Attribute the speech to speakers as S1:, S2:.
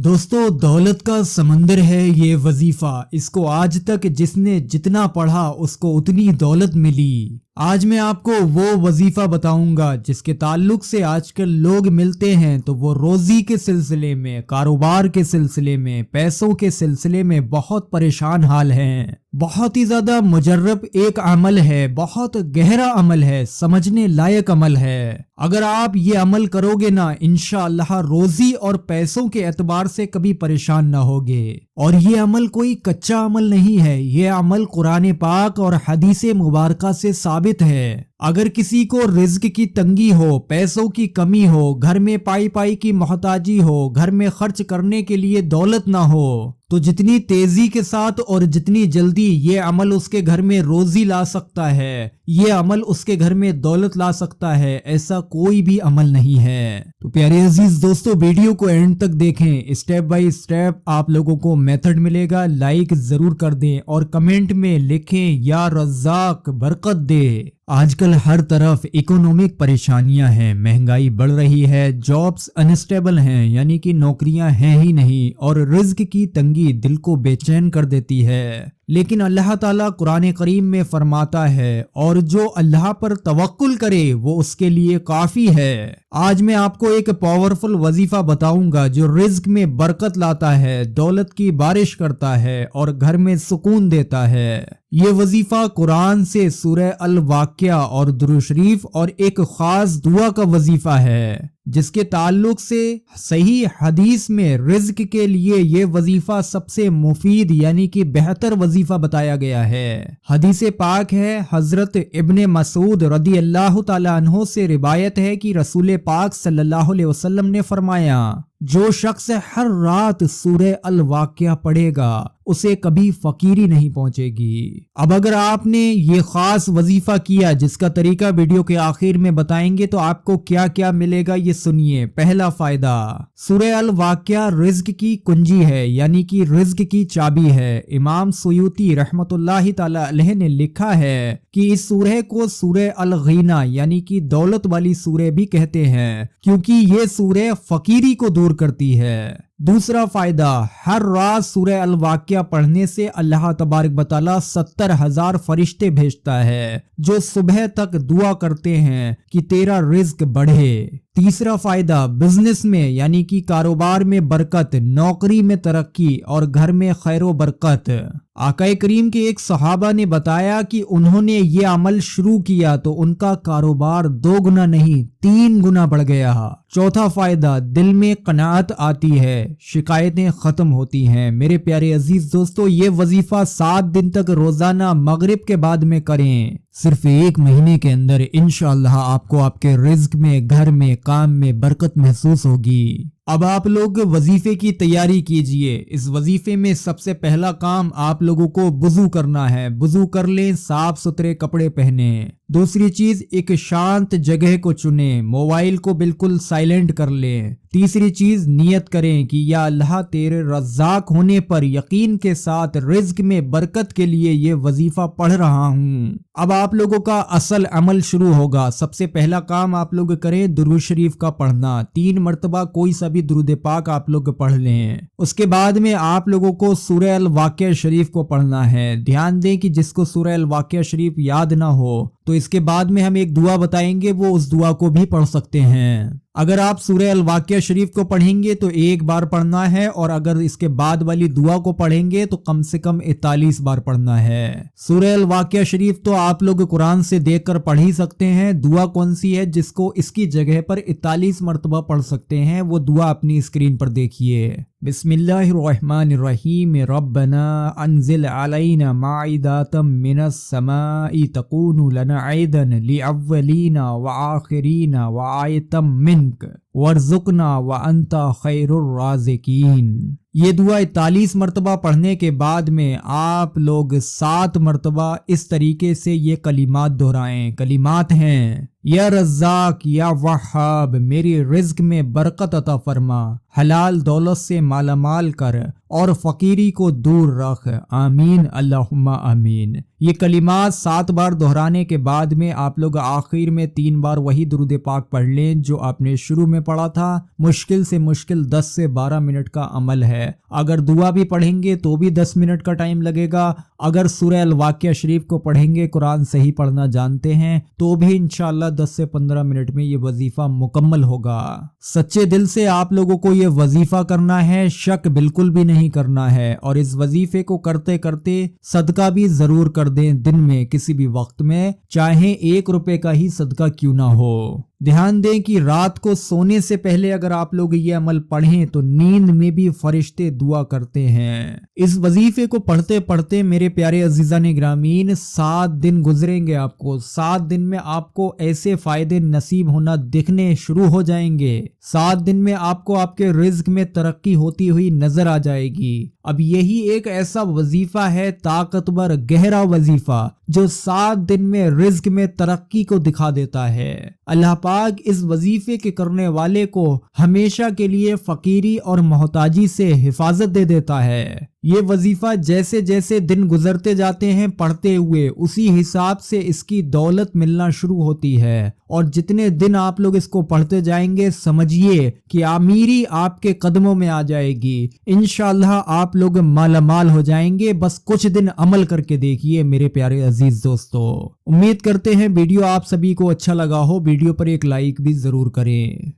S1: दोस्तों, दौलत का समंदर है ये वजीफा। इसको आज तक जिसने जितना पढ़ा उसको उतनी दौलत मिली। आज मैं आपको वो वजीफा बताऊंगा जिसके ताल्लुक से आजकल लोग मिलते हैं तो वो रोजी के सिलसिले में, कारोबार के सिलसिले में, पैसों के सिलसिले में बहुत परेशान हाल हैं। बहुत ही ज्यादा मुजर्रब एक अमल है, बहुत गहरा अमल है, समझने लायक अमल है। अगर आप ये अमल करोगे ना, इंशाअल्लाह रोजी और पैसों के एतबार से कभी परेशान ना होगे। और ये अमल कोई कच्चा अमल नहीं है, ये अमल कुरान पाक और हदीस मुबारका से साबित है। अगर किसी को रिज्क की तंगी हो, पैसों की कमी हो, घर में पाई पाई की मोहताजी हो, घर में खर्च करने के लिए दौलत ना हो, तो जितनी तेजी के साथ और जितनी जल्दी ये अमल उसके घर में रोजी ला सकता है, ये अमल उसके घर में दौलत ला सकता है, ऐसा कोई भी अमल नहीं है। तो प्यारे अजीज दोस्तों, वीडियो को एंड तक देखें, स्टेप बाय स्टेप आप लोगों को मेथड मिलेगा। लाइक जरूर कर दें और कमेंट में लिखें या रज़ाक बरकत दे। आजकल हर तरफ इकोनॉमिक परेशानियां हैं, महंगाई बढ़ रही है, जॉब्स अनस्टेबल हैं, यानी कि नौकरियां हैं ही नहीं, और रिज्क की तंगी दिल को बेचैन कर देती है। लेकिन अल्लाह ताला कुरान करीम में फरमाता है, और जो अल्लाह पर तवक्कुल करे वो उसके लिए काफी है। आज मैं आपको एक पावरफुल वजीफा बताऊंगा जो रिज्क में बरकत लाता है, दौलत की बारिश करता है और घर में सुकून देता है। ये वजीफा कुरान से सूरह अल वाक़िया और दुरूद शरीफ और एक खास दुआ का वजीफा है, जिसके ताल्लुक से सही हदीस में रिज्क के लिए ये वजीफा सबसे मुफीद यानी कि बेहतर वजीफा बताया गया है। हदीस पाक है, हजरत इब्ने मसूद रदी अल्लाह ताला अन्हो से रिवायत है कि रसूल पाक सल्लल्लाहु अलैहि वसल्लम ने फरमाया, जो शख्स हर रात सूरह अल वाक़िया पढ़ेगा उसे कभी फकीरी नहीं पहुंचेगी। अब अगर आपने ये खास वजीफा किया, जिसका तरीका वीडियो के आखिर में बताएंगे, तो आपको क्या क्या मिलेगा ये सुनिए। पहला फायदा, सूरह अल वाक़िया रिज्क की कुंजी है, यानी कि रिज्क की चाबी है। इमाम सुयूती रहमतुल्लाहि ताला अलैह ने लिखा है कि इस सूरह को सूरह अल गीना यानी कि दौलत वाली सूरह भी कहते हैं, क्योंकि ये सूरह फकीरी को दूर करती है। दूसरा फायदा, हर रात सूरह अल वाक़िया पढ़ने से अल्लाह तबारक व तआला 70,000 फरिश्ते भेजता है जो सुबह तक दुआ करते हैं कि तेरा रिज्क बढ़े। तीसरा फायदा, बिजनेस में यानी कि कारोबार में बरकत, नौकरी में तरक्की और घर में खैरो बरकत। आकाए करीम के एक सहाबा ने बताया कि उन्होंने ये अमल शुरू किया तो उनका कारोबार 2 गुना नहीं 3 गुना बढ़ गया। चौथा फायदा, दिल में कनाअत आती है, शिकायतें खत्म होती हैं। मेरे प्यारे अजीज दोस्तों, ये वजीफा 7 दिन तक रोजाना मगरिब के बाद में करें। सिर्फ 1 महीने के अंदर इंशाअल्लाह आपको आपके रिज्क में, घर में, काम में बरकत महसूस होगी। अब आप लोग वजीफे की तैयारी कीजिए। इस वजीफे में सबसे पहला काम आप लोगों को वुजू करना है। वुजू कर लें, साफ सुथरे कपड़े पहने। दूसरी चीज, एक शांत जगह को चुने, मोबाइल को बिल्कुल साइलेंट कर लें। तीसरी चीज, नियत करें कि या अल्लाह तेरे रज़ाक होने पर यकीन के साथ रिज्क में बरकत के लिए ये वजीफा पढ़ रहा हूँ। अब आप लोगों का असल अमल शुरू होगा। सबसे पहला काम आप लोग करें दुरूद शरीफ का पढ़ना। 3 मरतबा कोई सा भी दुरूद पाक आप लोग पढ़ लें। उसके बाद में आप लोगों को सूरह अल वाक़िया शरीफ को पढ़ना है। ध्यान दें कि जिसको सूरह अल वाक़िया शरीफ याद ना हो तो इसके बाद में हम एक दुआ बताएंगे, वो उस दुआ को भी पढ़ सकते हैं। अगर आप सूरह अल वाक़िया शरीफ को पढ़ेंगे तो 1 बार पढ़ना है, और अगर इसके बाद वाली दुआ को पढ़ेंगे तो कम से कम 41 बार पढ़ना है। सूरह अल वाक़िया शरीफ तो आप लोग कुरान से देखकर पढ़ ही सकते हैं। दुआ कौन सी है जिसको इसकी जगह पर 41 मरतबा पढ़ सकते हैं, वो दुआ अपनी स्क्रीन पर देखिए। बिस्मिल्लाहिर्रहमानिर्रहीम, रब्बना अनज़िल अलैना माइदातम मिनस समाई तकूनु लना ईदन लिअव्वलीना व आखिरीना व आयतम मिनक वर्ज़ुकना व अंता खैरुर राज़िकीन। ये दुआ 41 मरतबा पढ़ने के बाद में आप लोग 7 मरतबा इस तरीके से ये कलिमात दोहराएं। कलिमात हैं, या रज़ाक या वहाब मेरी रिज्क में बरकत अता फरमा, हलाल दौलत से मालामाल कर اور फकीरी को दूर रख। आमीन अल्लाहुम्मा आमीन। ये कलिमात 7 बार दोहराने के बाद में आप लोग आखिर में 3 बार वही दुरूद पाक पढ़ लें जो आपने शुरू में पढ़ा था। मुश्किल से मुश्किल 10 से 12 मिनट का अमल है। अगर दुआ भी पढ़ेंगे तो भी 10 मिनट का टाइम लगेगा। अगर सूरह अल वाक़िया शरीफ को पढ़ेंगे, कुरान सही पढ़ना जानते हैं, तो भी इंशाअल्लाह 10 से 15 मिनट में ये वजीफा मुकम्मल होगा। सच्चे दिल से आप लोगों को ये वजीफा करना है, शक बिल्कुल भी नहीं करना है। और इस वजीफे को करते करते सदका भी जरूर कर दें, दिन में किसी भी वक्त में, चाहे 1 रुपए का ही सदका क्यों ना हो। ध्यान दें कि रात को सोने से पहले अगर आप लोग ये अमल पढ़ें तो नींद में भी फरिश्ते दुआ करते हैं। इस वजीफे को पढ़ते पढ़ते मेरे प्यारे अजीजान ग्रामीन 7 दिन गुजरेंगे आपको। 7 दिन में आपको ऐसे फायदे नसीब होना दिखने शुरू हो जाएंगे। 7 दिन में आपको आपके रिज्क में तरक्की होती हुई नजर आ जाएगी। अब यही एक ऐसा वजीफा है, ताकतवर गहरा वजीफा, जो 7 दिन में रिज्क में तरक्की को दिखा देता है। अल्लाह पाक इस वजीफे के करने वाले को हमेशा के लिए फकीरी और मोहताजी से हिफाजत दे देता है। ये वजीफा जैसे जैसे दिन गुजरते जाते हैं पढ़ते हुए, उसी हिसाब से इसकी दौलत मिलना शुरू होती है। और जितने दिन आप लोग इसको पढ़ते जाएंगे, समझिए कि आमीरी आपके कदमों में आ जाएगी। इंशाअल्लाह आप लोग मालामाल हो जाएंगे। बस कुछ दिन अमल करके देखिए मेरे प्यारे अजीज दोस्तों। उम्मीद करते हैं वीडियो आप सभी को अच्छा लगा हो। वीडियो पर एक लाइक भी जरूर करें।